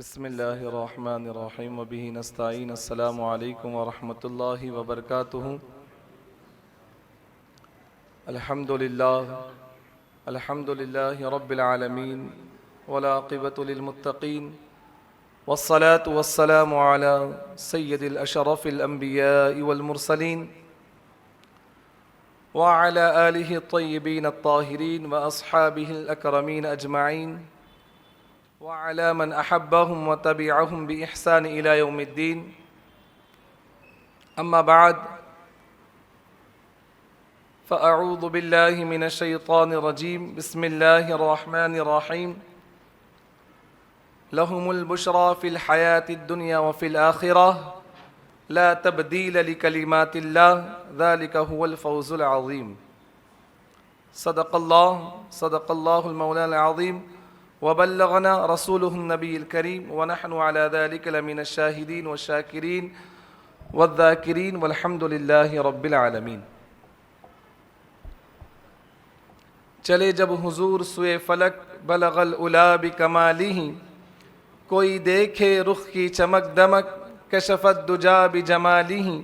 بسم اللہ الرحمن الرحیم وبہ نستعین السلام علیکم ورحمۃ اللہ وبرکاتہ الحمد للہ رب العالمین والعاقبۃ للمتقین والصلاة والسلام علی سید الاشرف الانبیاء والمرسلین وعلى آلہ الطیبین الطاہرین واصحابہ الاکرمین اجمعین وعلى من أحبهم وتبعهم بإحسان إلى يوم الدين أما بعد فأعوذ بالله من الشيطان الرجيم بسم الله الرحمن الرحيم لهم البشرى في الحياة الدنيا وفي الآخرة لا تبديل لكلمات الله ذلك هو الفوز العظيم صدق الله المولى العظيم وبلغنا رسوله النبي الكريم ونحن على ذلك لمن الشاهدين والشاكرين والذاكرين والحمد لله رب العالمين۔ چلے جب حضور سوئے فلک بلغ العلا بکمالہ، کوئی دیکھے رخ کی چمک دمک کشفت دجا بجمالہ،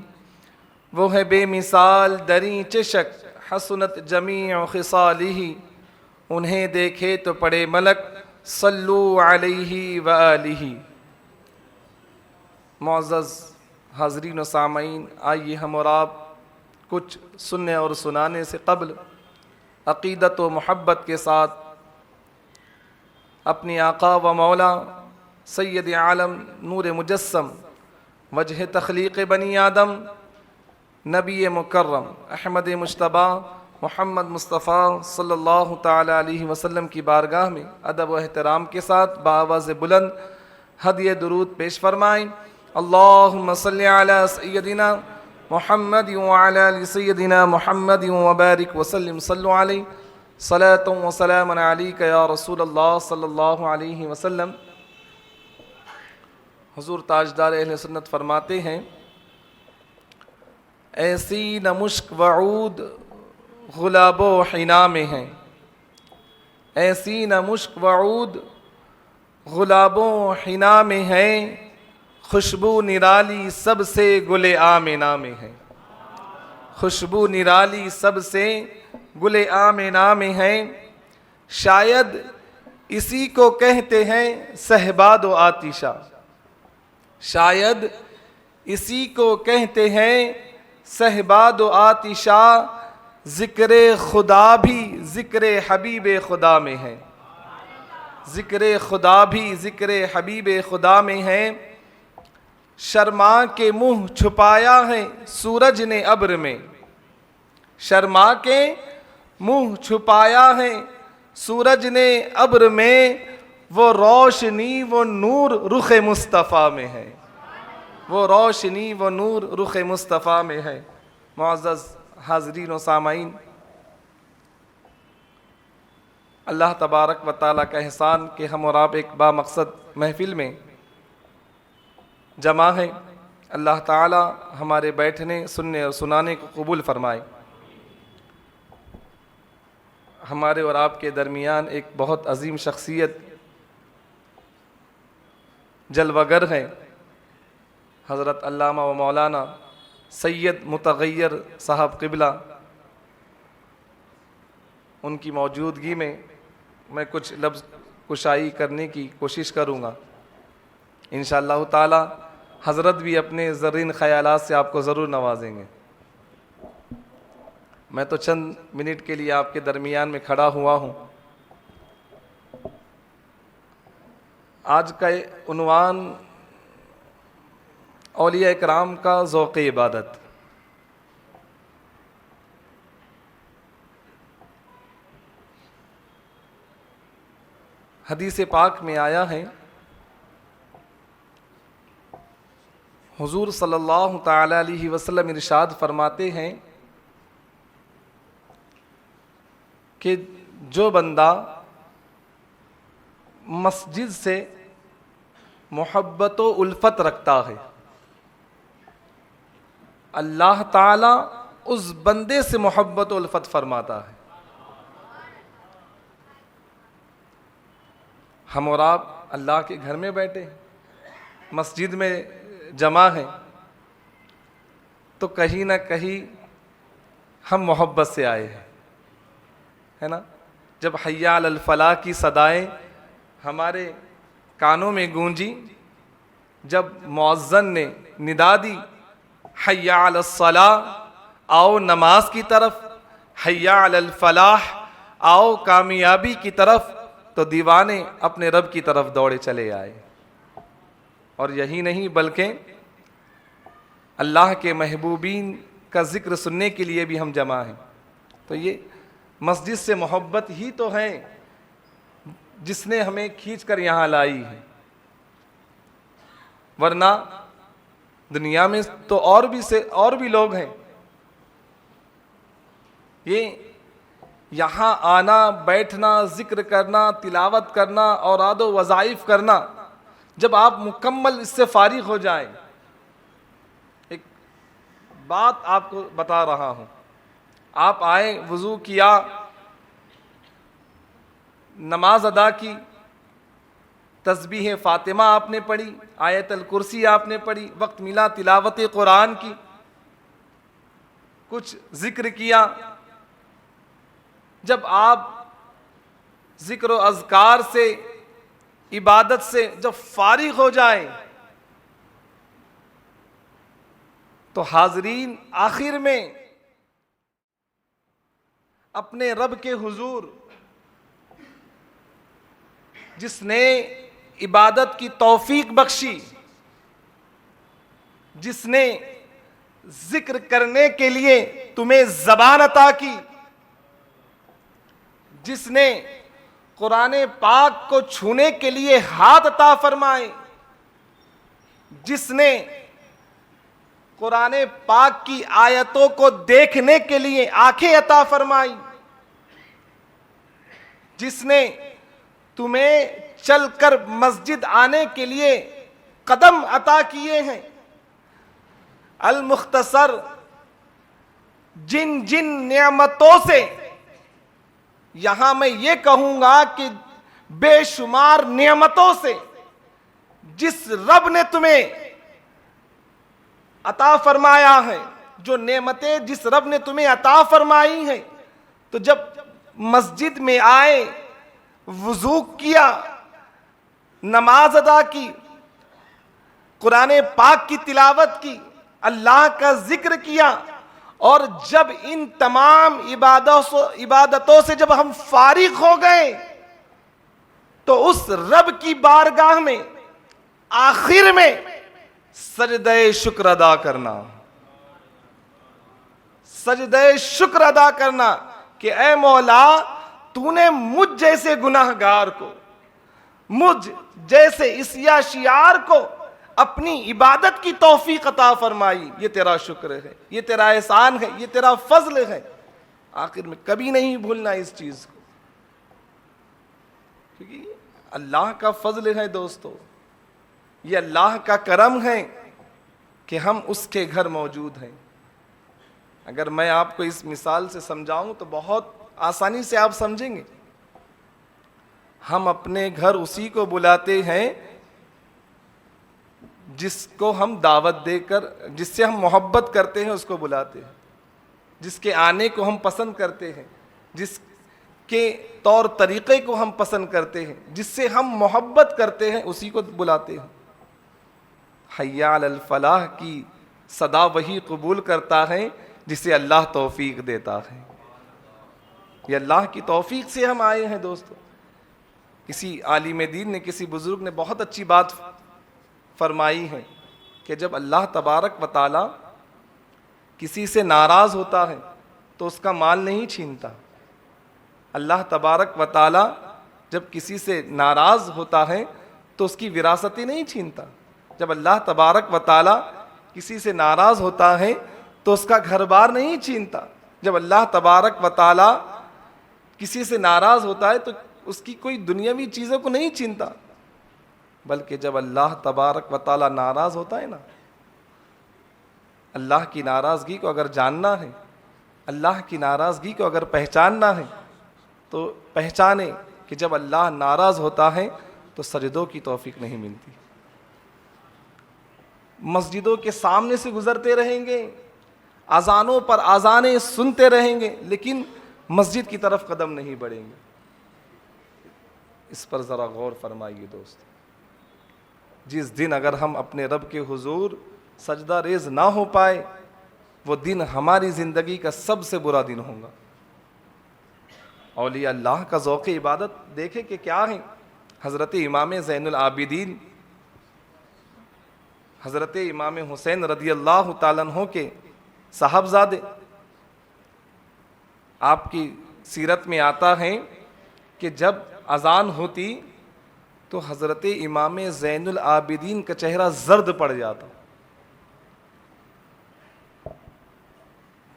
وہ ہے بے مثال دریں چشک حسنت جمیع خصالہ، انہیں دیکھے تو پڑے ملک صلو علیہ وآلہ۔ معزز حاضرین و سامعین، آئیے ہم اور آپ کچھ سننے اور سنانے سے قبل عقیدت و محبت کے ساتھ اپنی آقا و مولا سید عالم نور مجسم وجہ تخلیق بنی آدم نبی مکرم احمد مجتبیٰ محمد مصطفیٰ صلی اللہ تعالی علیہ وسلم کی بارگاہ میں ادب و احترام کے ساتھ بآواز بلند ہدیہ درود پیش فرمائیں۔ اللہم صلی علی سیدنا محمد وعلی آل سیدنا محمد وبارک وسلم صلو علیہ صلاۃ و سلام علیک یا رسول اللہ صلی اللہ علیہ وسلم۔ حضور تاجدار اہل سنت فرماتے ہیں، ایسی نہ مشک وعود غلاب و حنا میں ہیں، ایسی نہ مشک وعود غلاب و حنا میں ہیں، خوشبو نرالی سب سے گل آمنہ میں ہے، خوشبو نرالی سب سے گل آمنہ میں ہے، شاید اسی کو کہتے ہیں صہباد و آتشہ، شاید اسی کو کہتے ہیں صہباد و آتشہ، ذکر خدا بھی ذکر حبیب خدا میں ہے، ذکر خدا بھی ذکر حبیب خدا میں ہے، شرما کے منہ چھپایا ہے سورج نے ابر میں، شرما کے منہ چھپایا ہے سورج نے ابر میں، وہ روشنی وہ نور رخ مصطفیٰ میں ہے، وہ روشنی وہ نور رخ مصطفیٰ میں ہے۔ معزز حاضرین و سامعین، اللہ تبارک و تعالیٰ کا احسان کہ ہم اور آپ ایک بامقصد محفل میں جمع ہیں۔ اللہ تعالیٰ ہمارے بیٹھنے سننے اور سنانے کو قبول فرمائے۔ ہمارے اور آپ کے درمیان ایک بہت عظیم شخصیت جلوہ گر ہے، حضرت علامہ و مولانا سید متغیر صاحب قبلہ۔ ان کی موجودگی میں کچھ لفظ کشائی کرنے کی کوشش کروں گا، انشاءاللہ تعالی حضرت بھی اپنے زرین خیالات سے آپ کو ضرور نوازیں گے۔ میں تو چند منٹ کے لیے آپ کے درمیان میں کھڑا ہوا ہوں۔ آج کا عنوان اولیاء اکرام کا ذوق عبادت۔ حدیث پاک میں آیا ہے، حضور صلی اللہ تعالی علیہ وسلم ارشاد فرماتے ہیں کہ جو بندہ مسجد سے محبت و الفت رکھتا ہے، اللہ تعالیٰ اس بندے سے محبت و الفت فرماتا ہے۔ ہم اور آپ اللہ کے گھر میں بیٹھے ہیں، مسجد میں جمع ہیں تو کہیں نہ کہیں ہم محبت سے آئے ہیں، ہے نا؟ جب حی علی الفلاح کی صدائیں ہمارے کانوں میں گونجی، جب مؤذن نے ندا دی حی علی الصلاح، آؤ نماز کی طرف، حی علی الفلاح، آؤ کامیابی کی طرف، تو دیوانے اپنے رب کی طرف دوڑے چلے آئے۔ اور یہی نہیں بلکہ اللہ کے محبوبین کا ذکر سننے کے لیے بھی ہم جمع ہیں۔ تو یہ مسجد سے محبت ہی تو ہے جس نے ہمیں کھینچ کر یہاں لائی ہے، ورنہ دنیا میں تو اور بھی لوگ ہیں۔ یہ یہاں آنا، بیٹھنا، ذکر کرنا، تلاوت کرنا، اوراد و وظائف کرنا، جب آپ مکمل اس سے فارغ ہو جائیں۔ ایک بات آپ کو بتا رہا ہوں، آپ آئے، وضو کیا، نماز ادا کی، تسبیح فاطمہ آپ نے پڑھی، آیت الکرسی آپ نے پڑھی، وقت ملا تلاوت قرآن کی، کچھ ذکر کیا۔ جب آپ ذکر و اذکار سے، عبادت سے جب فارغ ہو جائیں تو حاضرین آخر میں اپنے رب کے حضور، جس نے عبادت کی توفیق بخشی، جس نے ذکر کرنے کے لیے تمہیں زبان عطا کی، جس نے قرآن پاک کو چھونے کے لیے ہاتھ عطا فرمائے، جس نے قرآن پاک کی آیتوں کو دیکھنے کے لیے آنکھیں عطا فرمائی، جس نے تمہیں چل کر مسجد آنے کے لیے قدم عطا کیے ہیں، المختصر جن جن نعمتوں سے، یہاں میں یہ کہوں گا کہ بے شمار نعمتوں سے جس رب نے تمہیں عطا فرمایا ہے، جو نعمتیں جس رب نے تمہیں عطا فرمائی ہیں، تو جب مسجد میں آئے، وضو کیا، نماز ادا کی، قرآن پاک کی تلاوت کی، اللہ کا ذکر کیا، اور جب ان تمام عبادتوں سے جب ہم فارغ ہو گئے تو اس رب کی بارگاہ میں آخر میں سجدہ شکر ادا کرنا، سجدہ شکر ادا کرنا کہ اے مولا، تو نے مجھ جیسے گناہگار کو، مجھ جیسے عصیہ شیار کو اپنی عبادت کی توفیق عطا فرمائی، یہ تیرا شکر ہے، یہ تیرا احسان ہے، یہ تیرا فضل ہے۔ آخر میں کبھی نہیں بھولنا اس چیز کو، کیونکہ اللہ کا فضل ہے دوستو، یہ اللہ کا کرم ہے کہ ہم اس کے گھر موجود ہیں۔ اگر میں آپ کو اس مثال سے سمجھاؤں تو بہت آسانی سے آپ سمجھیں گے۔ ہم اپنے گھر اسی کو بلاتے ہیں جس کو ہم دعوت دے کر، جس سے ہم محبت کرتے ہیں، اس کو بلاتے ہیں، جس کے آنے کو ہم پسند کرتے ہیں، جس کے طور طریقے کو ہم پسند کرتے ہیں، جس سے ہم محبت کرتے ہیں، اسی کو بلاتے ہیں۔ حی علی الفلاح کی صدا وہی قبول کرتا ہے جسے اللہ توفیق دیتا ہے۔ یہ اللہ کی توفیق سے ہم آئے ہیں دوستو۔ کسی عالم دین نے، کسی بزرگ نے بہت اچھی بات فرمائی ہے کہ جب اللہ تبارک و تعالی کسی سے ناراض ہوتا ہے تو اس کا مال نہیں چھینتا۔ اللہ تبارک و تعالی جب کسی سے ناراض ہوتا ہے تو اس کی وراثت نہیں چھینتا۔ جب اللہ تبارک و تعالی کسی سے ناراض ہوتا ہے تو اس کا گھر بار نہیں چھینتا۔ جب اللہ تبارک و تعالی کسی سے ناراض ہوتا ہے تو اس کی کوئی دنیاوی چیزوں کو نہیں چھینتا، بلکہ جب اللہ تبارک و تعالی ناراض ہوتا ہے نا، اللہ کی ناراضگی کو اگر جاننا ہے، اللہ کی ناراضگی کو اگر پہچاننا ہے تو پہچانے کہ جب اللہ ناراض ہوتا ہے تو سجدوں کی توفیق نہیں ملتی، مسجدوں کے سامنے سے گزرتے رہیں گے، اذانوں پر اذانیں سنتے رہیں گے، لیکن مسجد کی طرف قدم نہیں بڑھیں گے۔ اس پر ذرا غور فرمائیے دوست۔ جس دن اگر ہم اپنے رب کے حضور سجدہ ریز نہ ہو پائے، وہ دن ہماری زندگی کا سب سے برا دن ہوگا۔ اولیاء اللہ کا ذوق عبادت دیکھیں کہ کیا ہے۔ حضرت امام زین العابدین، حضرت امام حسین رضی اللہ تعالیٰ عنہ کے صاحبزادے، آپ کی سیرت میں آتا ہے کہ جب اذان ہوتی تو حضرت امام زین العابدین کا چہرہ زرد پڑ جاتا۔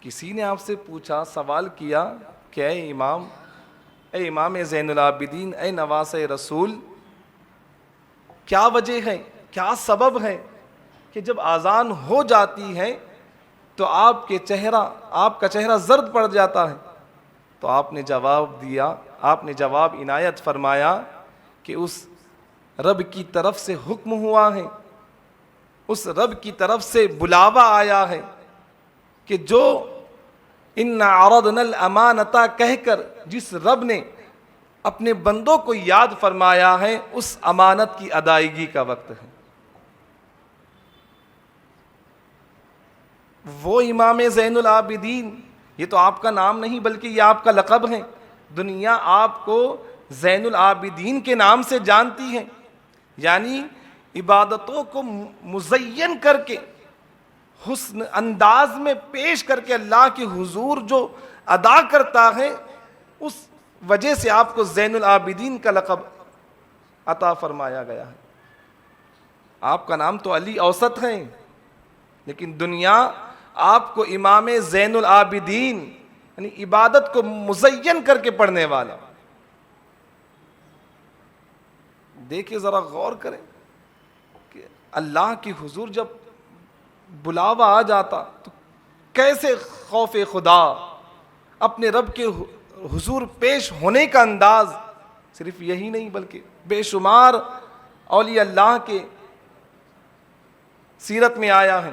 کسی نے آپ سے پوچھا، سوال کیا کہ اے امام زین العابدین، اے نواسۂ رسول، کیا وجہ ہے، کیا سبب ہے کہ جب اذان ہو جاتی ہے تو آپ کا چہرہ زرد پڑ جاتا ہے؟ تو آپ نے جواب دیا، آپ نے جواب عنایت فرمایا کہ اس رب کی طرف سے حکم ہوا ہے، اس رب کی طرف سے بلاوا آیا ہے کہ جو ان عرضنا الامانۃ کہہ کر جس رب نے اپنے بندوں کو یاد فرمایا ہے، اس امانت کی ادائیگی کا وقت ہے۔ وہ امام زین العابدین، یہ تو آپ کا نام نہیں بلکہ یہ آپ کا لقب ہے، دنیا آپ کو زین العابدین کے نام سے جانتی ہے، یعنی عبادتوں کو مزین کر کے، حسن انداز میں پیش کر کے اللہ کے حضور جو ادا کرتا ہے، اس وجہ سے آپ کو زین العابدین کا لقب عطا فرمایا گیا ہے۔ آپ کا نام تو علی اوسط ہے، لیکن دنیا آپ کو امام زین العابدین، یعنی عبادت کو مزین کر کے پڑھنے والا۔ دیکھیں ذرا غور کریں کہ اللہ کی حضور جب بلاوا آ جاتا تو کیسے خوف خدا، اپنے رب کے حضور پیش ہونے کا انداز، صرف یہی نہیں بلکہ بے شمار اولیاء اللہ کے سیرت میں آیا ہے۔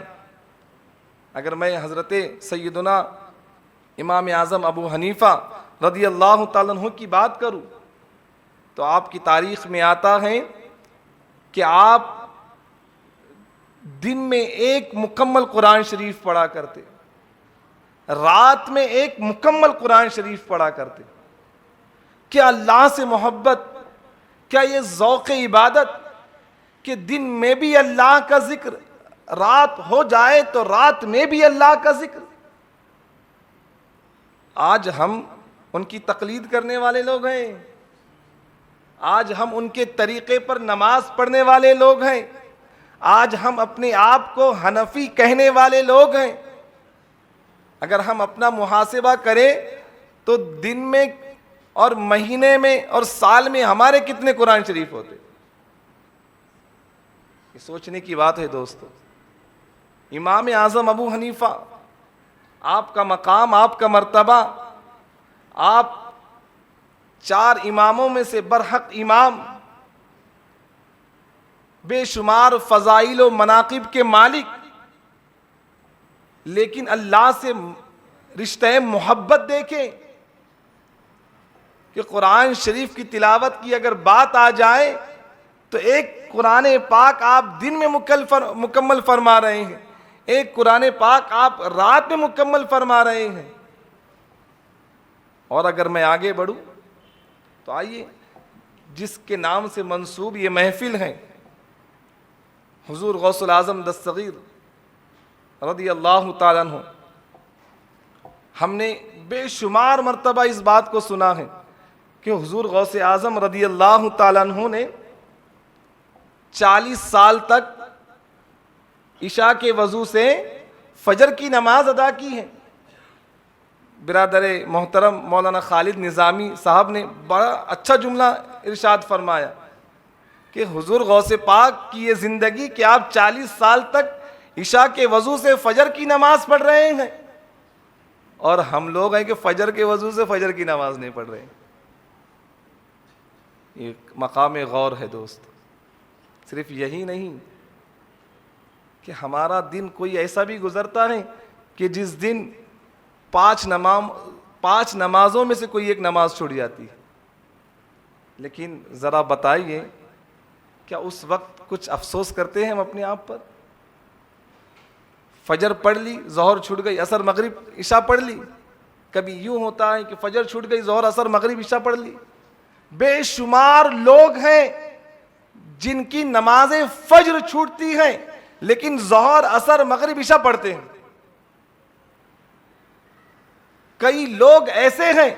اگر میں حضرت سیدنا امام اعظم ابو حنیفہ رضی اللہ تعالیٰ عنہ کی بات کروں تو آپ کی تاریخ میں آتا ہے کہ آپ دن میں ایک مکمل قرآن شریف پڑھا کرتے، رات میں ایک مکمل قرآن شریف پڑھا کرتے۔ کیا اللہ سے محبت، کیا یہ ذوق عبادت کہ دن میں بھی اللہ کا ذکر، رات ہو جائے تو رات میں بھی اللہ کا ذکر۔ آج ہم ان کی تقلید کرنے والے لوگ ہیں، آج ہم ان کے طریقے پر نماز پڑھنے والے لوگ ہیں، آج ہم اپنے آپ کو حنفی کہنے والے لوگ ہیں۔ اگر ہم اپنا محاسبہ کریں تو دن میں اور مہینے میں اور سال میں ہمارے کتنے قرآن شریف ہوتے؟ یہ سوچنے کی بات ہے دوستو۔ امام اعظم ابو حنیفہ، آپ کا مقام، آپ کا مرتبہ، آپ 4 اماموں میں سے برحق امام، بے شمار فضائل و مناقب کے مالک، لیکن اللہ سے رشتہ محبت دیکھیں کہ قرآن شریف کی تلاوت کی اگر بات آ جائے تو ایک قرآن پاک آپ دن میں مکمل فرما رہے ہیں، ایک قرآن پاک آپ رات میں مکمل فرما رہے ہیں۔ اور اگر میں آگے بڑھوں تو آئیے، جس کے نام سے منسوب یہ محفل ہے، حضور غوث الاعظم دستگیر رضی اللہ تعالیٰ عنہ، ہم نے بے شمار مرتبہ اس بات کو سنا ہے کہ حضور غوث اعظم رضی اللہ تعالیٰ عنہ نے 40 سال تک عشاء کے وضو سے فجر کی نماز ادا کی ہے۔ برادر محترم مولانا خالد نظامی صاحب نے بڑا اچھا جملہ ارشاد فرمایا کہ حضور غوث پاک کی یہ زندگی کہ آپ 40 سال تک عشاء کے وضو سے فجر کی نماز پڑھ رہے ہیں، اور ہم لوگ ہیں کہ فجر کے وضو سے فجر کی نماز نہیں پڑھ رہے ہیں۔ یہ مقام غور ہے دوست۔ صرف یہی نہیں کہ ہمارا دن کوئی ایسا بھی گزرتا ہے کہ جس دن 5 نمازوں میں سے کوئی ایک نماز چھوٹ جاتی ہے. لیکن ذرا بتائیے کیا اس وقت کچھ افسوس کرتے ہیں ہم اپنے آپ پر؟ فجر پڑھ لی، ظہر چھوٹ گئی، عصر مغرب عشاء پڑھ لی. کبھی یوں ہوتا ہے کہ فجر چھوٹ گئی، ظہر عصر مغرب عشاء پڑھ لی. بے شمار لوگ ہیں جن کی نمازیں فجر چھوٹتی ہیں لیکن ظہر عصر مغرب عشاء پڑھتے ہیں. کئی لوگ ایسے ہیں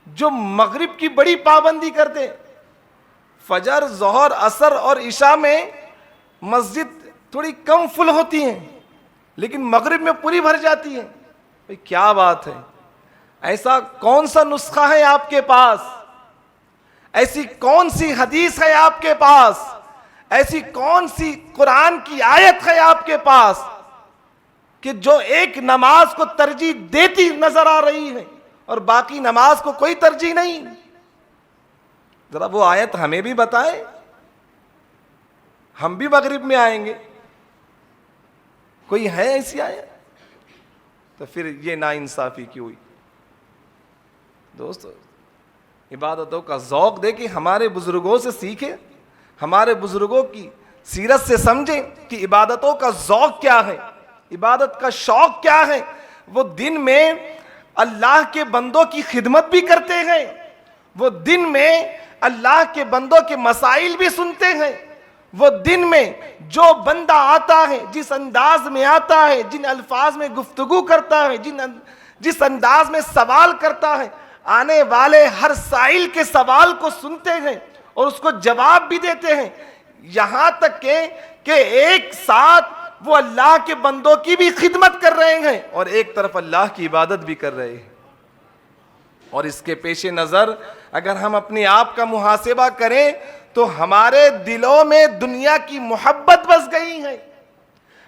جو مغرب کی بڑی پابندی کرتے ہیں. فجر، ظہر، عصر اور عشاء میں مسجد تھوڑی کم فل ہوتی ہیں لیکن مغرب میں پوری بھر جاتی ہے. بھئی کیا بات ہے؟ ایسا کون سا نسخہ ہے آپ کے پاس؟ ایسی کون سی حدیث ہے آپ کے پاس؟ ایسی کون سی قرآن کی آیت ہے آپ کے پاس کہ جو ایک نماز کو ترجیح دیتی نظر آ رہی ہے اور باقی نماز کو کوئی ترجیح نہیں؟ ذرا وہ آیت ہمیں بھی بتائیں، ہم بھی مغرب میں آئیں گے. کوئی ہے ایسی آیت؟ تو پھر یہ ناانصافی کیوں ہوئی؟ دوستو، عبادتوں کا ذوق دے کے ہمارے بزرگوں سے سیکھیں، ہمارے بزرگوں کی سیرت سے سمجھیں کہ عبادتوں کا ذوق کیا ہے، عبادت کا شوق کیا ہے. وہ دن میں اللہ کے بندوں کی خدمت بھی کرتے ہیں، وہ دن میں اللہ کے بندوں کے مسائل بھی سنتے ہیں، وہ دن میں جو بندہ آتا ہے، جس انداز میں آتا ہے، جن الفاظ میں گفتگو کرتا ہے، جس انداز میں سوال کرتا ہے، آنے والے ہر سائل کے سوال کو سنتے ہیں اور اس کو جواب بھی دیتے ہیں. یہاں تک کہ ایک ساتھ وہ اللہ کے بندوں کی بھی خدمت کر رہے ہیں اور ایک طرف اللہ کی عبادت بھی کر رہے ہیں. اور اس کے پیش نظر اگر ہم اپنے آپ کا محاسبہ کریں تو ہمارے دلوں میں دنیا کی محبت بس گئی ہے.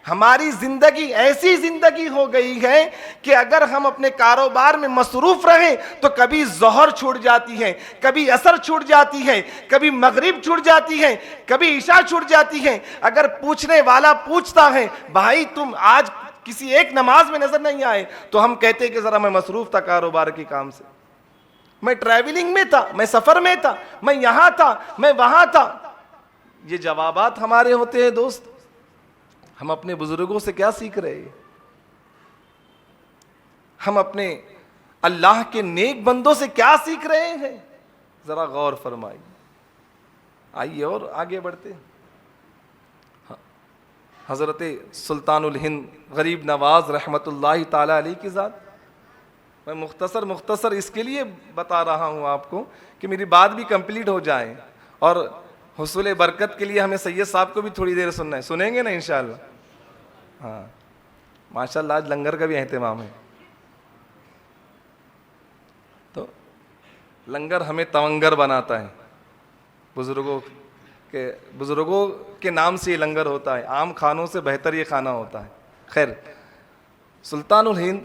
ہماری زندگی ایسی زندگی ہو گئی ہے کہ اگر ہم اپنے کاروبار میں مصروف رہیں تو کبھی ظہر چھوٹ جاتی ہے، کبھی عصر چھوٹ جاتی ہے، کبھی مغرب چھوٹ جاتی ہے، کبھی عشاء چھوٹ جاتی ہے. اگر پوچھنے والا پوچھتا ہے بھائی تم آج کسی ایک نماز میں نظر نہیں آئے تو ہم کہتے کہ ذرا میں مصروف تھا کاروبار کے کام سے، میں ٹریولنگ میں تھا، میں سفر میں تھا، میں یہاں تھا، میں وہاں تھا. یہ جوابات ہمارے ہوتے ہیں. دوست، ہم اپنے بزرگوں سے کیا سیکھ رہے ہیں؟ ہم اپنے اللہ کے نیک بندوں سے کیا سیکھ رہے ہیں؟ ذرا غور فرمائیے. آئیے اور آگے بڑھتے ہیں. حضرت سلطان الہند غریب نواز رحمت اللہ تعالی علیہ کی ذات. میں مختصر اس کے لیے بتا رہا ہوں آپ کو کہ میری بات بھی کمپلیٹ ہو جائے اور حصول برکت کے لیے ہمیں سید صاحب کو بھی تھوڑی دیر سننا ہے. سنیں گے نا انشاءاللہ؟ ہاں ماشاءاللہ آج لنگر کا بھی اہتمام ہے. تو لنگر ہمیں تونگر بناتا ہے. بزرگوں کے نام سے یہ لنگر ہوتا ہے. عام کھانوں سے بہتر یہ کھانا ہوتا ہے. خیر، سلطان الہند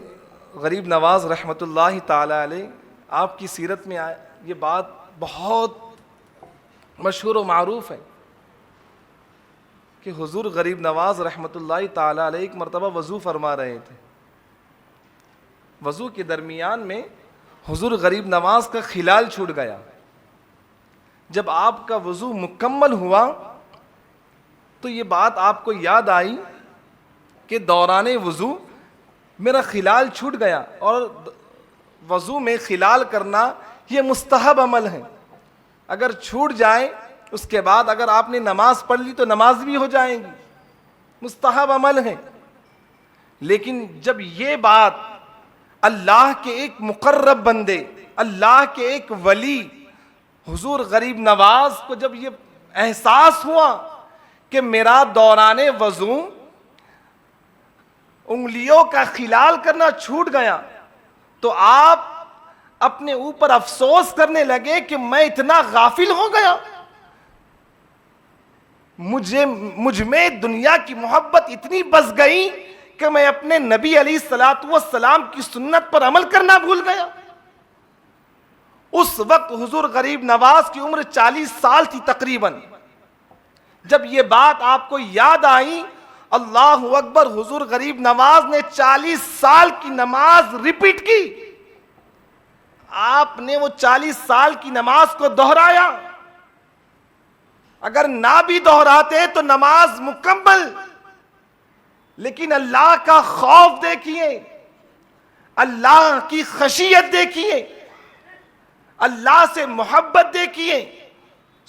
غریب نواز رحمت اللہ تعالی علیہ، آپ کی سیرت میں یہ بات بہت مشہور و معروف ہے کہ حضور غریب نواز رحمت اللہ تعالی علیہ ایک مرتبہ وضو فرما رہے تھے. وضو کے درمیان میں حضور غریب نواز کا خلال چھوٹ گیا. جب آپ کا وضو مکمل ہوا تو یہ بات آپ کو یاد آئی کہ دوران وضو میرا خلال چھوٹ گیا، اور وضو میں خلال کرنا یہ مستحب عمل ہے. اگر چھوٹ جائے اس کے بعد اگر آپ نے نماز پڑھ لی تو نماز بھی ہو جائے گی، مستحب عمل ہے. لیکن جب یہ بات اللہ کے ایک مقرب بندے، اللہ کے ایک ولی حضور غریب نواز کو جب یہ احساس ہوا کہ میرا دوران وضو انگلیوں کا خلال کرنا چھوٹ گیا، تو آپ اپنے اوپر افسوس کرنے لگے کہ میں اتنا غافل ہو گیا، مجھ میں دنیا کی محبت اتنی بس گئی کہ میں اپنے نبی علیہ الصلوۃ والسلام کی سنت پر عمل کرنا بھول گیا. اس وقت حضور غریب نواز کی عمر 40 سال تھی تقریباً. جب یہ بات آپ کو یاد آئی اللہ اکبر، حضور غریب نواز نے 40 سال کی نماز ریپیٹ کی. آپ نے وہ 40 سال کی نماز کو دہرایا. اگر نہ بھی دہراتے تو نماز مکمل. لیکن اللہ کا خوف دیکھیے، اللہ کی خشیت دیکھیے، اللہ سے محبت دیکھیے،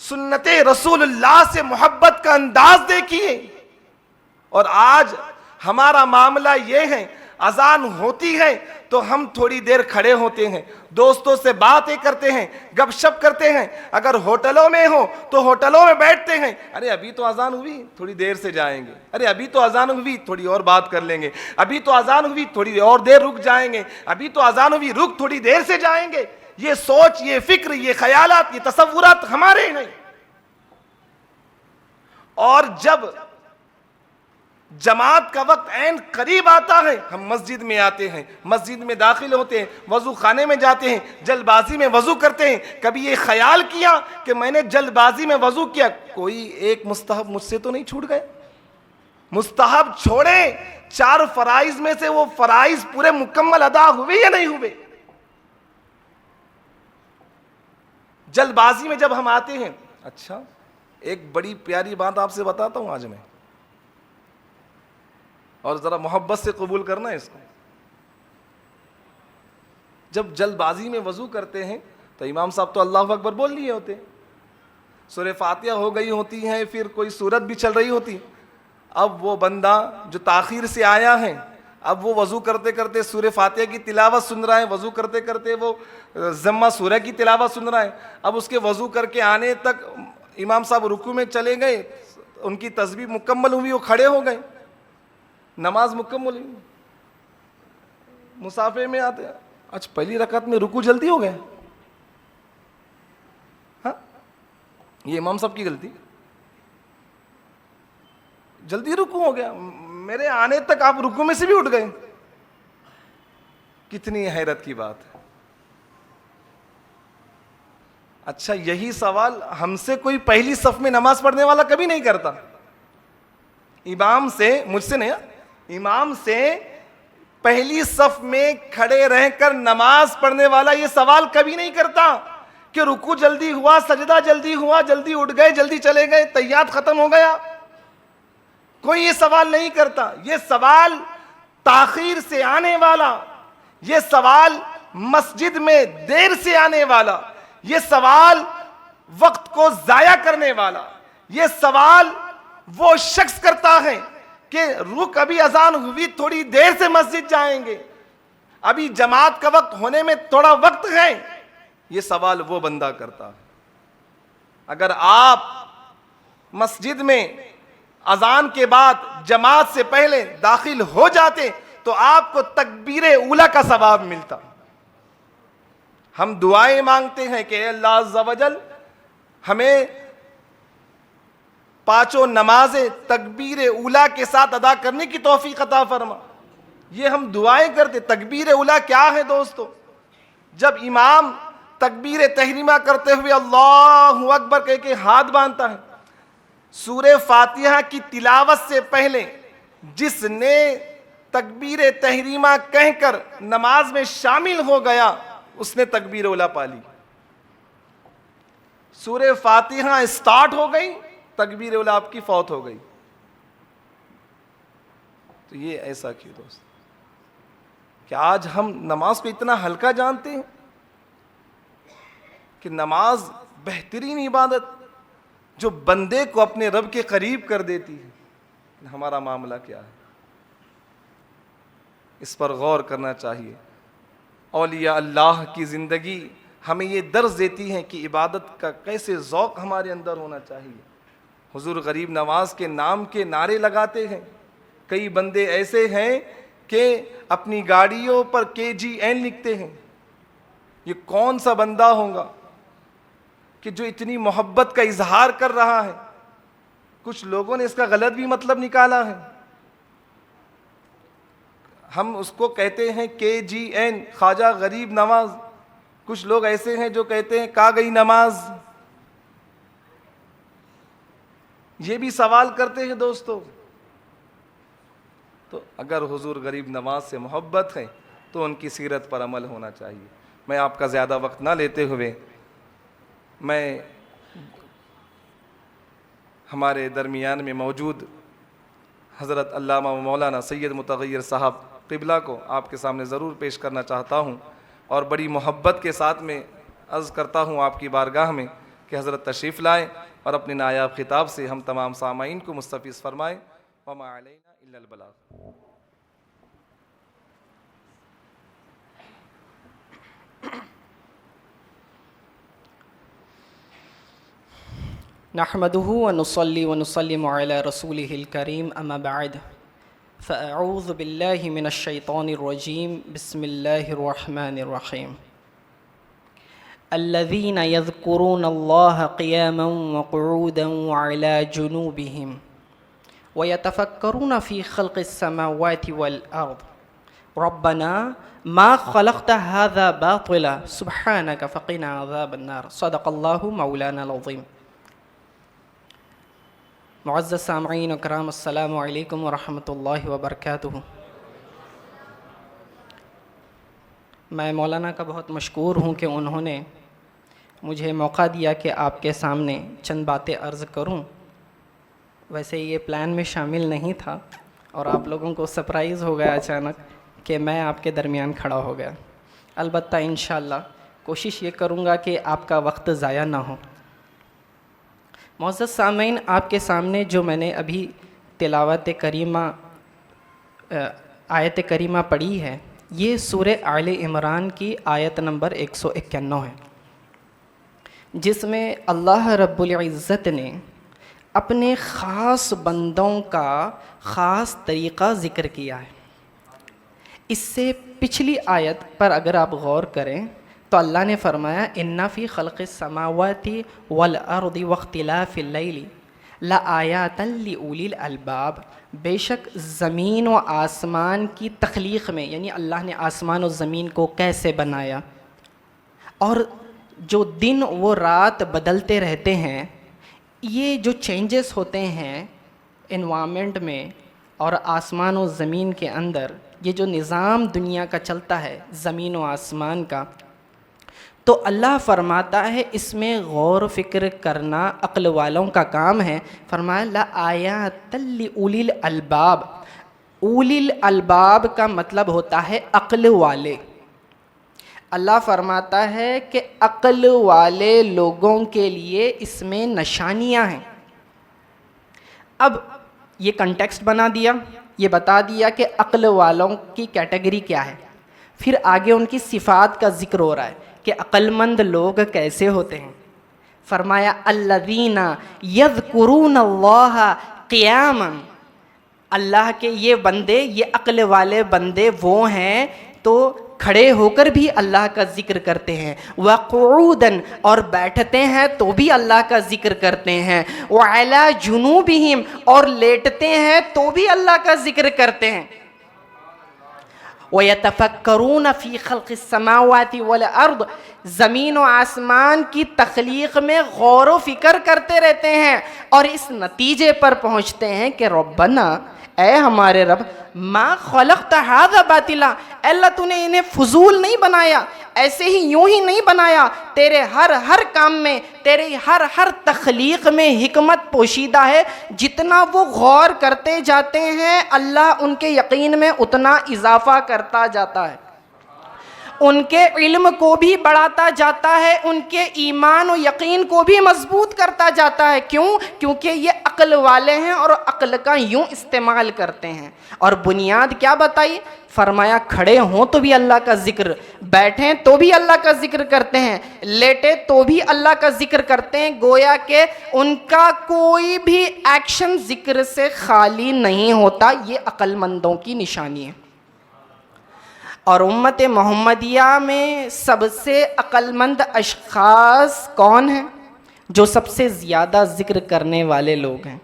سنت رسول اللہ سے محبت کا انداز دیکھیے. اور آج ہمارا معاملہ یہ ہے، اذان ہوتی ہے تو ہم تھوڑی دیر کھڑے ہوتے ہیں، دوستوں سے باتیں کرتے ہیں، گپ شپ کرتے ہیں. اگر ہوٹلوں میں ہو تو ہوٹلوں میں بیٹھتے ہیں، ارے ابھی تو اذان ہوئی تھوڑی دیر سے جائیں گے، ارے ابھی تو اذان ہوئی تھوڑی اور بات کر لیں گے، ابھی تو اذان ہوئی تھوڑی اور دیر رک جائیں گے، ابھی تو اذان ہوئی رک تھوڑی دیر سے جائیں گے. یہ سوچ، یہ فکر، یہ خیالات، یہ تصورات ہمارے ہیں. اور جب جماعت کا وقت عین قریب آتا ہے، ہم مسجد میں آتے ہیں، مسجد میں داخل ہوتے ہیں، وضو خانے میں جاتے ہیں، جلد بازی میں وضو کرتے ہیں. کبھی یہ خیال کیا کہ میں نے جلد بازی میں وضو کیا، کوئی ایک مستحب مجھ سے تو نہیں چھوٹ گئے؟ مستحب چھوڑیں، 4 فرائض میں سے وہ فرائض پورے مکمل ادا ہوئے یا نہیں ہوئے؟ جلد بازی میں جب ہم آتے ہیں. اچھا، ایک بڑی پیاری بات آپ سے بتاتا ہوں آج میں، اور ذرا محبت سے قبول کرنا ہے اس کو. جب جلد بازی میں وضو کرتے ہیں تو امام صاحب تو اللہ اکبر بول لیے ہوتے ہیں، سورہ فاتحہ ہو گئی ہوتی ہے، پھر کوئی سورت بھی چل رہی ہوتی. اب وہ بندہ جو تاخیر سے آیا ہے، اب وہ وضو کرتے کرتے سورہ فاتحہ کی تلاوت سن رہا ہے، وضو کرتے کرتے وہ ضمہ سورہ کی تلاوت سن رہا ہے. اب اس کے وضو کر کے آنے تک امام صاحب رکوع میں چلے گئے، ان کی تسبیح مکمل ہوئی، وہ کھڑے ہو گئے، نماز مکمل ہوئی. مسافے میں آتے ہیں، اچھا پہلی رکعت میں رکوع جلدی ہو گیا. ہاں، یہ امام صاحب کی غلطی، جلدی رکوع ہو گیا، میرے آنے تک آپ رکوع میں سے بھی اٹھ گئے. کتنی حیرت کی بات ہے. اچھا، یہی سوال ہم سے کوئی پہلی صف میں نماز پڑھنے والا کبھی نہیں کرتا. امام سے، مجھ سے نہیں، امام سے پہلی صف میں کھڑے رہ کر نماز پڑھنے والا یہ سوال کبھی نہیں کرتا کہ رکوع جلدی ہوا، سجدہ جلدی ہوا، جلدی اٹھ گئے، جلدی چلے گئے، تحیات ختم ہو گیا. کوئی یہ سوال نہیں کرتا. یہ سوال تاخیر سے آنے والا، یہ سوال مسجد میں دیر سے آنے والا، یہ سوال وقت کو ضائع کرنے والا، یہ سوال وہ شخص کرتا ہے کہ رک ابھی اذان ہوئی تھوڑی دیر سے مسجد جائیں گے، ابھی جماعت کا وقت ہونے میں تھوڑا وقت ہے. یہ سوال وہ بندہ کرتا ہے. اگر آپ مسجد میں اذان کے بعد جماعت سے پہلے داخل ہو جاتے تو آپ کو تکبیر اولیٰ کا ثواب ملتا. ہم دعائیں مانگتے ہیں کہ اے اللہ عز و جل ہمیں 5 نمازیں تکبیر اولیٰ کے ساتھ ادا کرنے کی توفیق عطا فرما. یہ ہم دعائیں کرتے. تکبیر اولیٰ کیا ہے دوستو؟ جب امام تکبیر تحریمہ کرتے ہوئے اللہ اکبر کہہ کے ہاتھ باندھتا ہے، سورہ فاتحہ کی تلاوت سے پہلے جس نے تکبیر تحریمہ کہہ کر نماز میں شامل ہو گیا اس نے تکبیر اولیٰ پا لی. سورہ فاتحہ اسٹارٹ ہو گئی، تکبیر اولیٰ آپ کی فوت ہو گئی. تو یہ ایسا کیوں دوست کہ آج ہم نماز کو اتنا ہلکا جانتے ہیں کہ نماز بہترین عبادت جو بندے کو اپنے رب کے قریب کر دیتی ہے. ہمارا معاملہ کیا ہے؟ اس پر غور کرنا چاہیے. اولیاء اللہ کی زندگی ہمیں یہ درس دیتی ہے کہ عبادت کا کیسے ذوق ہمارے اندر ہونا چاہیے. حضور غریب نواز کے نام کے نعرے لگاتے ہیں. کئی بندے ایسے ہیں کہ اپنی گاڑیوں پر KGN لکھتے ہیں. یہ کون سا بندہ ہوگا کہ جو اتنی محبت کا اظہار کر رہا ہے؟ کچھ لوگوں نے اس کا غلط بھی مطلب نکالا ہے. ہم اس کو کہتے ہیں KGN، خواجہ غریب نواز. کچھ لوگ ایسے ہیں جو کہتے ہیں کہاں گئی نماز. یہ بھی سوال کرتے ہیں دوستو. اگر حضور غریب نواز سے محبت ہے تو ان کی سیرت پر عمل ہونا چاہیے۔ میں آپ کا زیادہ وقت نہ لیتے ہوئے میں ہمارے درمیان میں موجود حضرت علامہ مولانا سید متغیر صاحب قبلہ کو آپ کے سامنے ضرور پیش کرنا چاہتا ہوں، اور بڑی محبت کے ساتھ میں عرض کرتا ہوں آپ کی بارگاہ میں کہ حضرت تشریف لائیں اور اپنے نایاب خطاب سے ہم تمام سامعین کو مستفیض فرمائیں۔ وما علینا الا البلاغ۔ نحمده ونصلي ونسلم على رسوله الكريم اما بعد فاعوذ بالله من الشيطان الرجيم بسم الله الرحمن الرحيم الذين يذكرون الله قياما وقعودا وعلى جنوبهم ويتفكرون في خلق السماوات والارض ربنا ما خلقت هذا باطلا سبحانك فقنا عذاب النار صدق الله مولانا العظيم۔ معزز سامعین اکرام، السلام علیکم ورحمۃ اللہ وبرکاتہ۔ میں مولانا کا بہت مشکور ہوں کہ انہوں نے مجھے موقع دیا کہ آپ کے سامنے چند باتیں عرض کروں۔ ویسے یہ پلان میں شامل نہیں تھا اور آپ لوگوں کو سرپرائز ہو گیا اچانک کہ میں آپ کے درمیان کھڑا ہو گیا۔ البتہ انشاءاللہ کوشش یہ کروں گا کہ آپ کا وقت ضائع نہ ہو۔ معزز سامعین، آپ کے سامنے جو میں نے ابھی تلاوت کریمہ آیت کریمہ پڑھی ہے، یہ سورہ آل عمران کی آیت نمبر 191 ہے، جس میں اللہ رب العزت نے اپنے خاص بندوں کا خاص طریقہ ذکر کیا ہے۔ اس سے پچھلی آیت پر اگر آپ غور کریں تو اللہ نے فرمایا ان فی خلق السماوات والارض واختلاف اللیل لآیات لأولی الالباب، بے شک زمین و آسمان کی تخلیق میں، یعنی اللہ نے آسمان و زمین کو کیسے بنایا، اور جو دن و رات بدلتے رہتے ہیں، یہ جو چینجز ہوتے ہیں انوائرمنٹ میں اور آسمان و زمین کے اندر، یہ جو نظام دنیا کا چلتا ہے زمین و آسمان کا، تو اللہ فرماتا ہے اس میں غور و فکر کرنا عقل والوں کا کام ہے۔ فرمایا لآیات لأولی الالباب۔ اولی الالباب کا مطلب ہوتا ہے عقل والے۔ اللہ فرماتا ہے کہ عقل والے لوگوں کے لیے اس میں نشانیاں ہیں۔ اب یہ کنٹیکسٹ بنا دیا، یہ بتا دیا کہ عقل والوں کی کیٹیگری کیا ہے، پھر آگے ان کی صفات کا ذکر ہو رہا ہے کہ عقل مند لوگ کیسے ہوتے ہیں۔ فرمایا الذین یذکرون اللہ قیاما، اللہ کے یہ بندے، یہ عقل والے بندے وہ ہیں تو کھڑے ہو کر بھی اللہ کا ذکر کرتے ہیں، وقعودا، اور بیٹھتے ہیں تو بھی اللہ کا ذکر کرتے ہیں، وعلی جنوبہم، اور لیٹتے ہیں تو بھی اللہ کا ذکر کرتے ہیں، وَيَتَفَكَّرُونَ فِي خَلْقِ السَّمَاوَاتِ وَالْأَرْضِ، زمین و آسمان کی تخلیق میں غور و فکر کرتے رہتے ہیں اور اس نتیجے پر پہنچتے ہیں کہ ربنا، اے ہمارے رب، ما خلقت ھذا باطلا، اے اللہ تو نے انہیں فضول نہیں بنایا، ایسے ہی یوں ہی نہیں بنایا، تیرے ہر کام میں، تیرے ہر تخلیق میں حکمت پوشیدہ ہے۔ جتنا وہ غور کرتے جاتے ہیں اللہ ان کے یقین میں اتنا اضافہ کرتا جاتا ہے، ان کے علم کو بھی بڑھاتا جاتا ہے، ان کے ایمان و یقین کو بھی مضبوط کرتا جاتا ہے۔ کیوں؟ کیونکہ یہ عقل والے ہیں اور عقل کا یوں استعمال کرتے ہیں۔ اور بنیاد کیا بتائی؟ فرمایا کھڑے ہوں تو بھی اللہ کا ذکر، بیٹھیں تو بھی اللہ کا ذکر کرتے ہیں، لیٹے تو بھی اللہ کا ذکر کرتے ہیں، گویا کہ ان کا کوئی بھی ایکشن ذکر سے خالی نہیں ہوتا۔ یہ عقل مندوں کی نشانی ہے۔ اور امت محمدیہ میں سب سے عقل مند اشخاص کون ہیں؟ جو سب سے زیادہ ذکر کرنے والے لوگ ہیں،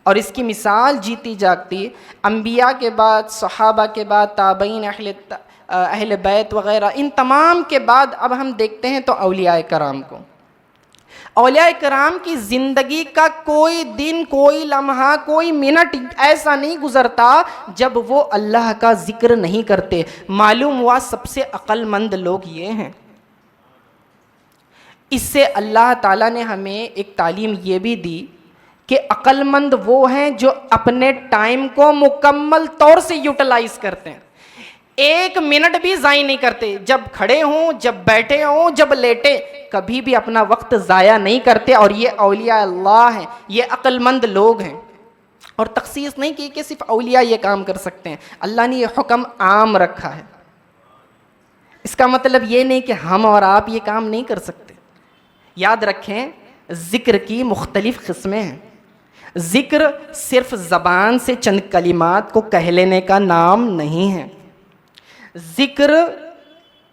اور اس کی مثال جیتی جاگتی انبیاء کے بعد، صحابہ کے بعد، تابعین، اہل بیت وغیرہ، ان تمام کے بعد اب ہم دیکھتے ہیں تو اولیاء کرام کو۔ اولیاء کرام کی زندگی کا کوئی دن، کوئی لمحہ، کوئی منٹ ایسا نہیں گزرتا جب وہ اللہ کا ذکر نہیں کرتے۔ معلوم ہوا سب سے عقل مند لوگ یہ ہیں۔ اس سے اللہ تعالیٰ نے ہمیں ایک تعلیم یہ بھی دی کہ عقل مند وہ ہیں جو اپنے ٹائم کو مکمل طور سے یوٹیلائز کرتے ہیں، ایک منٹ بھی ضائع نہیں کرتے، جب کھڑے ہوں، جب بیٹھے ہوں، جب لیٹے، کبھی بھی اپنا وقت ضائع نہیں کرتے۔ اور یہ اولیاء اللہ ہیں، یہ عقل مند لوگ ہیں۔ اور تخصیص نہیں کی کہ صرف اولیاء یہ کام کر سکتے ہیں، اللہ نے یہ حکم عام رکھا ہے۔ اس کا مطلب یہ نہیں کہ ہم اور آپ یہ کام نہیں کر سکتے۔ یاد رکھیں، ذکر کی مختلف قسمیں ہیں۔ ذکر صرف زبان سے چند کلمات کو کہہ لینے کا نام نہیں ہے۔ ذکر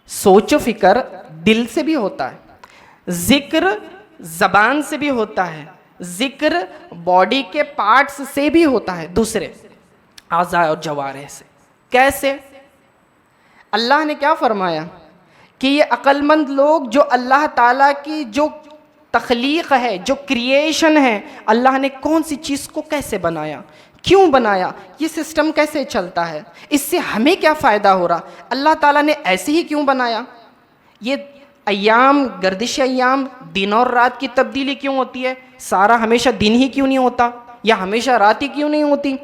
سوچ و فکر دل سے بھی ہوتا ہے، ذکر زبان سے بھی ہوتا ہے، ذکر باڈی کے پارٹس سے بھی ہوتا ہے، دوسرے اعضاء اور جوارح سے۔ کیسے؟ اللہ نے کیا فرمایا کہ یہ عقل مند لوگ جو اللہ تعالیٰ کی جو تخلیق ہے، جو کریشن ہے، اللہ نے کون سی چیز کو کیسے بنایا، کیوں بنایا، یہ سسٹم کیسے چلتا ہے، اس سے ہمیں کیا فائدہ ہو رہا، اللہ تعالیٰ نے ایسے ہی کیوں بنایا، یہ ایام، گردش ایام، دن اور رات کی تبدیلی کیوں ہوتی ہے، سارا ہمیشہ دن ہی کیوں نہیں ہوتا، یا ہمیشہ رات ہی کیوں نہیں ہوتی،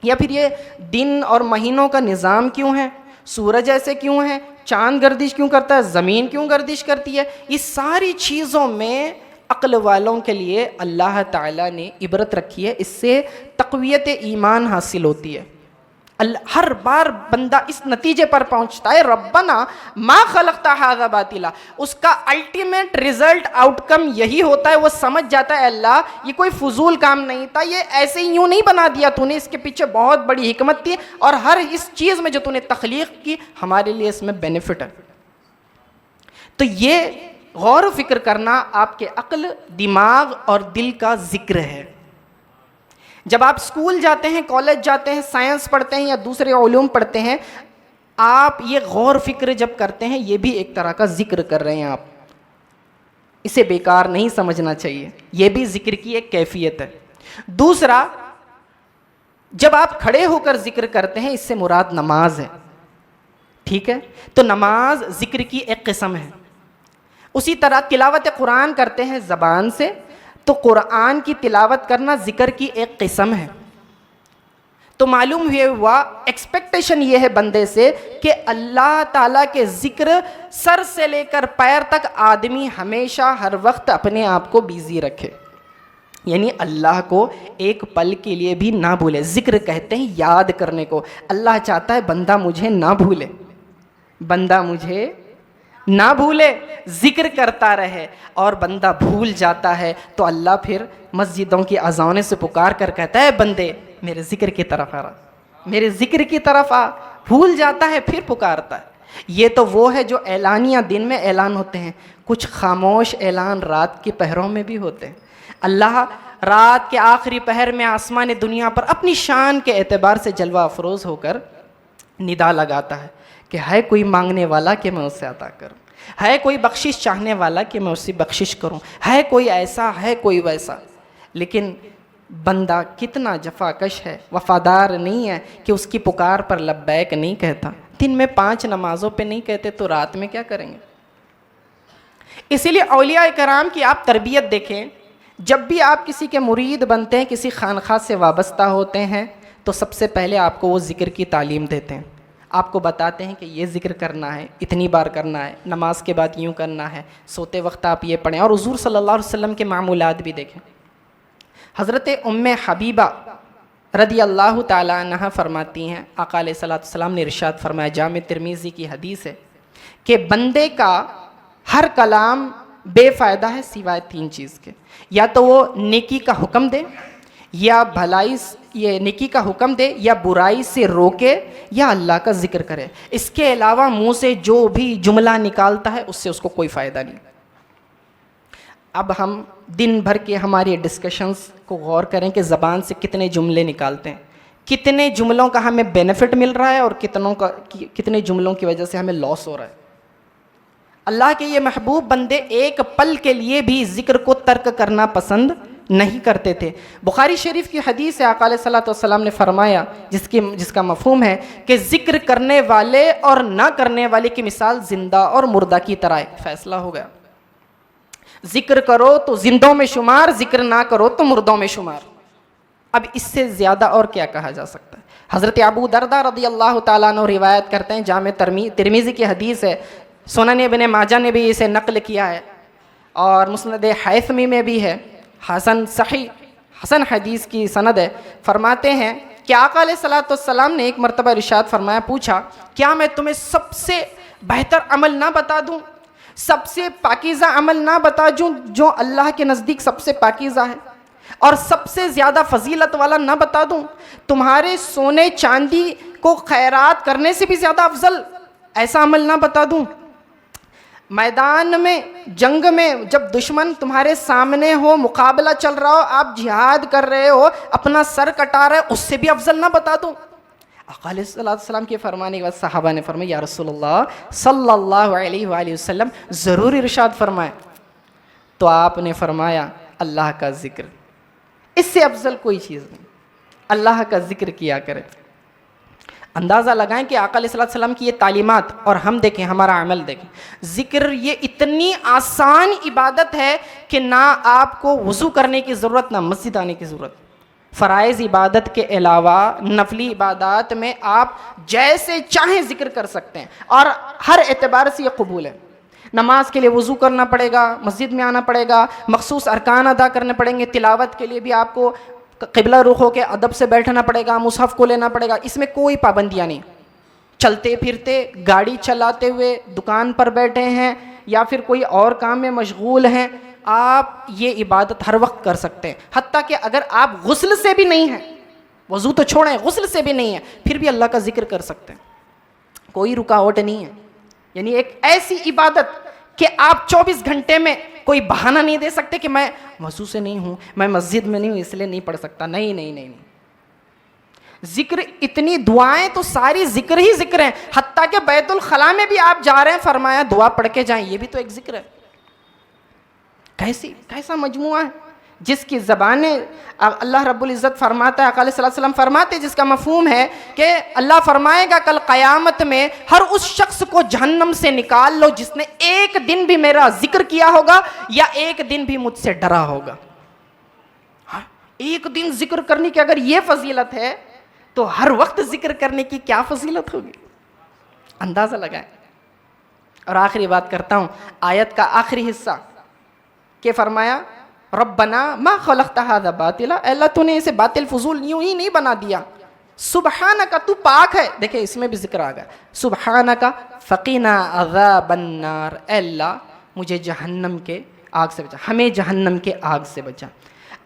یا پھر یہ دن اور مہینوں کا نظام کیوں ہے، سورج ایسے کیوں ہے، چاند گردش کیوں کرتا ہے، زمین کیوں گردش کرتی ہے۔ اس ساری چیزوں میں عقل والوں کے لیے اللہ تعالیٰ نے عبرت رکھی ہے، اس سے تقویت ایمان حاصل ہوتی ہے۔ ہر بار بندہ اس نتیجے پر پہنچتا ہے، ربنا ما خلقت ھذا باطلا، اس کا الٹیمیٹ رزلٹ آؤٹ کم یہی ہوتا ہے، وہ سمجھ جاتا ہے اللہ یہ کوئی فضول کام نہیں تھا، یہ ایسے ہی یوں نہیں بنا دیا تو نے، اس کے پیچھے بہت بڑی حکمت تھی، اور ہر اس چیز میں جو تو نے تخلیق کی ہمارے لیے اس میں بینیفٹ ہے۔ تو یہ غور و فکر کرنا آپ کے عقل، دماغ اور دل کا ذکر ہے۔ جب آپ اسکول جاتے ہیں، کالج جاتے ہیں، سائنس پڑھتے ہیں یا دوسرے علوم پڑھتے ہیں، آپ یہ غور فکر جب کرتے ہیں، یہ بھی ایک طرح کا ذکر کر رہے ہیں آپ، اسے بیکار نہیں سمجھنا چاہیے، یہ بھی ذکر کی ایک کیفیت ہے۔ دوسرا، جب آپ کھڑے ہو کر ذکر کرتے ہیں، اس سے مراد نماز ہے، ٹھیک ہے؟ تو نماز ذکر کی ایک قسم ہے۔ اسی طرح تلاوت قرآن کرتے ہیں زبان سے، تو قرآن کی تلاوت کرنا ذکر کی ایک قسم ہے۔ تو معلوم یہ ہوا، ایکسپیکٹیشن یہ ہے بندے سے کہ اللہ تعالیٰ کے ذکر سر سے لے کر پیر تک آدمی ہمیشہ ہر وقت اپنے آپ کو بیزی رکھے، یعنی اللہ کو ایک پل کے لیے بھی نہ بھولے۔ ذکر کہتے ہیں یاد کرنے کو، اللہ چاہتا ہے بندہ مجھے نہ بھولے، بندہ مجھے نہ بھولے، ذکر کرتا رہے، اور بندہ بھول جاتا ہے تو اللہ پھر مسجدوں کی اذانیں سے پکار کر کہتا ہے بندے میرے ذکر کی طرف آ، میرے ذکر کی طرف آ، بھول جاتا ہے پھر پکارتا ہے۔ یہ تو وہ ہے جو اعلانیہ دن میں اعلان ہوتے ہیں، کچھ خاموش اعلان رات کے پہروں میں بھی ہوتے ہیں۔ اللہ رات کے آخری پہر میں آسمان دنیا پر اپنی شان کے اعتبار سے جلوہ افروز ہو کر ندا لگاتا ہے کہ ہے کوئی مانگنے والا کہ میں اسے عطا کروں، ہے کوئی بخشش چاہنے والا کہ میں اسے بخشش کروں، ہے کوئی ایسا، ہے کوئی ویسا۔ لیکن بندہ کتنا جفاکش ہے، وفادار نہیں ہے کہ اس کی پکار پر لبیک نہیں کہتا۔ دن میں 5 نمازوں پہ نہیں کہتے تو رات میں کیا کریں گے؟ اسی لیے اولیاء کرام کی آپ تربیت دیکھیں، جب بھی آپ کسی کے مرید بنتے ہیں، کسی خانقاہ سے وابستہ ہوتے ہیں، تو سب سے پہلے آپ کو وہ ذکر کی تعلیم دیتے ہیں، آپ کو بتاتے ہیں کہ یہ ذکر کرنا ہے، اتنی بار کرنا ہے، نماز کے بعد یوں کرنا ہے، سوتے وقت آپ یہ پڑھیں۔ اور حضور صلی اللہ علیہ وسلم کے معمولات بھی دیکھیں۔ حضرت ام حبیبہ رضی اللہ تعالیٰ عنہ فرماتی ہیں، آقا علیہ الصلوۃ والسلام نے ارشاد فرمایا، جامع ترمذی کی حدیث ہے کہ بندے کا ہر کلام بے فائدہ ہے سوائے 3 چیز کے، یا تو وہ نیکی کا حکم دے، یا بھلائی یہ نیکی کا حکم دے، یا برائی سے روکے، یا اللہ کا ذکر کرے۔ اس کے علاوہ منہ سے جو بھی جملہ نکالتا ہے اس سے اس کو کوئی فائدہ نہیں۔ اب ہم دن بھر کے ہماری ڈسکشنز کو غور کریں کہ زبان سے کتنے جملے نکالتے ہیں، کتنے جملوں کا ہمیں بینیفٹ مل رہا ہے اور کتنے جملوں کی وجہ سے ہمیں لاس ہو رہا ہے۔ اللہ کے یہ محبوب بندے ایک پل کے لیے بھی ذکر کو ترک کرنا پسند نہیں کرتے تھے۔ بخاری شریف کی حدیث ہے، آقا علیہ الصلوۃ والسلام نے فرمایا، جس کا مفہوم ہے کہ ذکر کرنے والے اور نہ کرنے والے کی مثال زندہ اور مردہ کی طرح ہے۔ فیصلہ ہو گیا، ذکر کرو تو زندوں میں شمار، ذکر نہ کرو تو مردوں میں شمار۔ اب اس سے زیادہ اور کیا کہا جا سکتا ہے؟ حضرت ابو درداء رضی اللہ تعالیٰ عنہ روایت کرتے ہیں، جامع ترمذی کی حدیث ہے، سنن ابن ماجہ نے بھی اسے نقل کیا ہے، اور مسند حیثمی میں بھی ہے، حسن حدیث کی سند ہے۔ فرماتے ہیں کہ آقا علیہ الصلوۃ والسلام نے ایک مرتبہ ارشاد فرمایا، پوچھا کیا میں تمہیں سب سے بہتر عمل نہ بتا دوں، سب سے پاکیزہ عمل نہ بتا دوں جو اللہ کے نزدیک سب سے پاکیزہ ہے، اور سب سے زیادہ فضیلت والا نہ بتا دوں؟ تمہارے سونے چاندی کو خیرات کرنے سے بھی زیادہ افضل ایسا عمل نہ بتا دوں؟ میدان میں، جنگ میں، جب دشمن تمہارے سامنے ہو، مقابلہ چل رہا ہو، آپ جہاد کر رہے ہو، اپنا سر کٹا رہے ہو، اس سے بھی افضل نہ بتا دوں؟ آقا علیہ السلام کے فرمانے کے بعد صحابہ نے فرمایا، یا رسول اللہ صلی اللہ علیہ وآلہ وسلم، ضرور ارشاد فرمائے۔ تو آپ نے فرمایا، اللہ کا ذکر، اس سے افضل کوئی چیز نہیں، اللہ کا ذکر کیا کرے۔ اندازہ لگائیں کہ آقا علیہ السلام کی یہ تعلیمات، اور ہم دیکھیں ہمارا عمل دیکھیں۔ ذکر یہ اتنی آسان عبادت ہے کہ نہ آپ کو وضو کرنے کی ضرورت، نہ مسجد آنے کی ضرورت۔ فرائض عبادت کے علاوہ نفلی عبادات میں آپ جیسے چاہیں ذکر کر سکتے ہیں، اور ہر اعتبار سے یہ قبول ہے۔ نماز کے لیے وضو کرنا پڑے گا، مسجد میں آنا پڑے گا، مخصوص ارکان ادا کرنے پڑیں گے، تلاوت کے لیے بھی آپ کو قبلہ رخ ہو کے ادب سے بیٹھنا پڑے گا، مصحف کو لینا پڑے گا، اس میں کوئی پابندیاں نہیں۔ چلتے پھرتے، گاڑی چلاتے ہوئے، دکان پر بیٹھے ہیں یا پھر کوئی اور کام میں مشغول ہیں، آپ یہ عبادت ہر وقت کر سکتے ہیں۔ حتیٰ کہ اگر آپ غسل سے بھی نہیں ہیں، وضو تو چھوڑیں، غسل سے بھی نہیں ہے، پھر بھی اللہ کا ذکر کر سکتے ہیں، کوئی رکاوٹ نہیں ہے۔ یعنی ایک ایسی عبادت کہ آپ 24 گھنٹے میں کوئی بہانہ نہیں دے سکتے کہ میں وضو سے نہیں ہوں، میں مسجد میں نہیں ہوں، اس لیے نہیں پڑھ سکتا۔ نہیں نہیں نہیں نہیں، ذکر، اتنی دعائیں تو ساری ذکر ہی ذکر ہیں، حتیٰ کہ بیت الخلاء میں بھی آپ جا رہے ہیں، فرمایا دعا پڑھ کے جائیں، یہ بھی تو ایک ذکر ہے۔ کیسا مجموعہ ہے جس کی زبانیں اللہ رب العزت فرماتا ہے، آقا علیہ السلام فرماتے، جس کا مفہوم ہے کہ اللہ فرمائے گا کل قیامت میں ہر اس شخص کو جہنم سے نکال لو جس نے ایک دن بھی میرا ذکر کیا ہوگا یا ایک دن بھی مجھ سے ڈرا ہوگا۔ ایک دن ذکر کرنے کی اگر یہ فضیلت ہے تو ہر وقت ذکر کرنے کی کیا فضیلت ہوگی؟ اندازہ لگائیں۔ اور آخری بات کرتا ہوں، آیت کا آخری حصہ کہ فرمایا ربنا ما خلقت هذا باطلا، اے اللہ تو نے اسے باطل فضول یوں ہی نہیں بنا دیا، سبحانک تو پاک ہے۔ دیکھیں اس میں بھی ذکر آ گیا، سبحانک فقنا عذاب النار، اے اللہ مجھے جہنم کے آگ سے بچا، ہمیں جہنم کے آگ سے بچا۔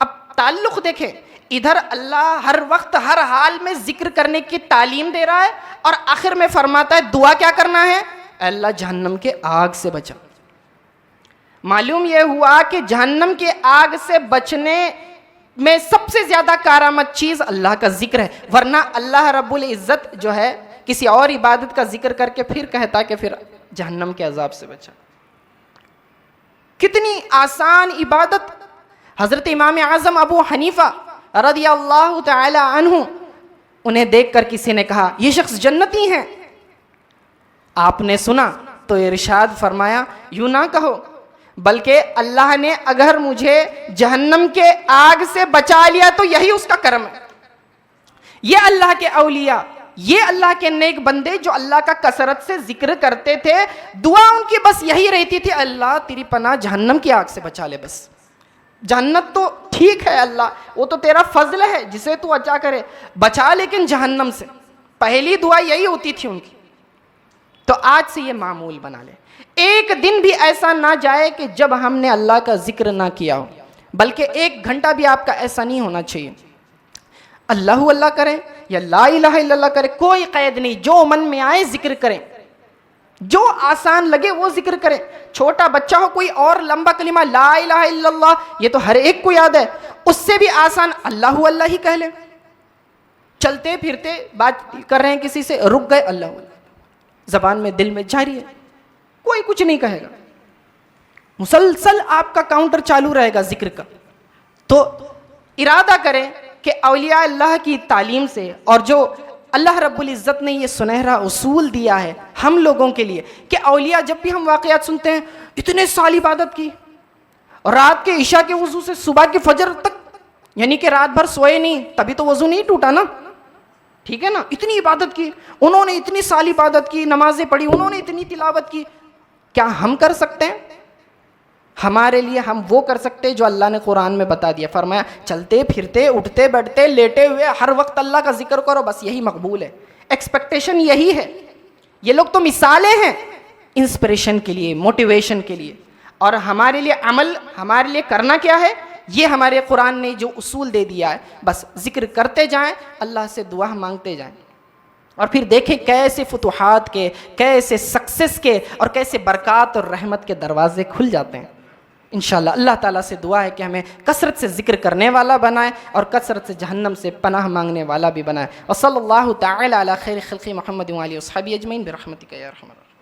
اب تعلق دیکھیں، ادھر اللہ ہر وقت ہر حال میں ذکر کرنے کی تعلیم دے رہا ہے، اور آخر میں فرماتا ہے دعا کیا کرنا ہے، اے اللہ جہنم کے آگ سے بچا۔ معلوم یہ ہوا کہ جہنم کے آگ سے بچنے میں سب سے زیادہ کارآمد چیز اللہ کا ذکر ہے، ورنہ اللہ رب العزت جو ہے کسی اور عبادت کا ذکر کر کے پھر کہتا کہ پھر جہنم کے عذاب سے بچا۔ کتنی آسان عبادت۔ حضرت امام اعظم ابو حنیفہ رضی اللہ تعالی عنہ، انہیں دیکھ کر کسی نے کہا یہ شخص جنتی ہیں، آپ نے سنا تو ارشاد فرمایا یوں نہ کہو، بلکہ اللہ نے اگر مجھے جہنم کے آگ سے بچا لیا تو یہی اس کا کرم ہے۔ یہ اللہ کے اولیاء، یہ اللہ کے نیک بندے جو اللہ کا کثرت سے ذکر کرتے تھے، دعا ان کی بس یہی رہتی تھی، اللہ تیری پناہ جہنم کی آگ سے بچا لے۔ بس جنت تو ٹھیک ہے اللہ، وہ تو تیرا فضل ہے جسے تو اچا کرے، بچا لیکن جہنم سے، پہلی دعا یہی ہوتی تھی ان کی۔ تو آج سے یہ معمول بنا لے، ایک دن بھی ایسا نہ جائے کہ جب ہم نے اللہ کا ذکر نہ کیا ہو، بلکہ ایک گھنٹہ بھی آپ کا ایسا نہیں ہونا چاہیے۔ اللہ اللہ کریں یا لا الہ الا اللہ کریں، کوئی قید نہیں، جو من میں آئے ذکر کریں، جو آسان لگے وہ ذکر کریں۔ چھوٹا بچہ ہو کوئی اور لمبا کلمہ لا الہ الا اللہ، یہ تو ہر ایک کو یاد ہے، اس سے بھی آسان اللہ اللہ ہی کہہ لیں۔ چلتے پھرتے بات کر رہے ہیں کسی سے، رک گئے، اللہ اللہ زبان میں دل میں جاری ہے۔ کوئی کچھ نہیں کہے گا، مسلسل آپ کا کاؤنٹر چالو رہے گا ذکر کا. تو ارادہ کریں کہ اولیاء اللہ کی تعلیم سے، اور جو اللہ رب العزت نے یہ سنہرا اصول دیا ہے ہم لوگوں کے لیے کہ اولیاء، جب بھی ہم واقعات سنتے ہیں اتنے سال عبادت کی، اور رات کے عشاء کے وضو سے صبح کے فجر تک، یعنی کہ رات بھر سوئے نہیں، تبھی تو وضو نہیں ٹوٹا نا، ٹھیک ہے نا، اتنی عبادت کی انہوں نے، اتنی سال عبادت کی، نمازیں پڑھی انہوں نے، اتنی تلاوت کی. کیا ہم کر سکتے ہیں؟ ہمارے لیے ہم وہ کر سکتے جو اللہ نے قرآن میں بتا دیا. فرمایا چلتے پھرتے اٹھتے بیٹھتے لیٹے ہوئے ہر وقت اللہ کا ذکر کرو، بس یہی مقبول ہے. ایکسپیکٹیشن یہی ہے. یہ لوگ تو مثالیں ہیں انسپریشن کے لیے، موٹیویشن کے لیے، اور ہمارے لیے عمل، ہمارے لیے کرنا کیا ہے؟ یہ ہمارے قرآن نے جو اصول دے دیا ہے، بس ذکر کرتے جائیں، اللہ سے دعا مانگتے جائیں، اور پھر دیکھیں کیسے فتوحات کے، کیسے سکسس کے، اور کیسے برکات اور رحمت کے دروازے کھل جاتے ہیں. انشاءاللہ اللہ تعالیٰ سے دعا ہے کہ ہمیں کثرت سے ذکر کرنے والا بنائے اور کثرت سے جہنم سے پناہ مانگنے والا بھی بنائے. وصلی اللہ تعالی علی خیر خلق محمد و آلہ و صحبہ اجمعین برحمتک یا ارحم الراحمین.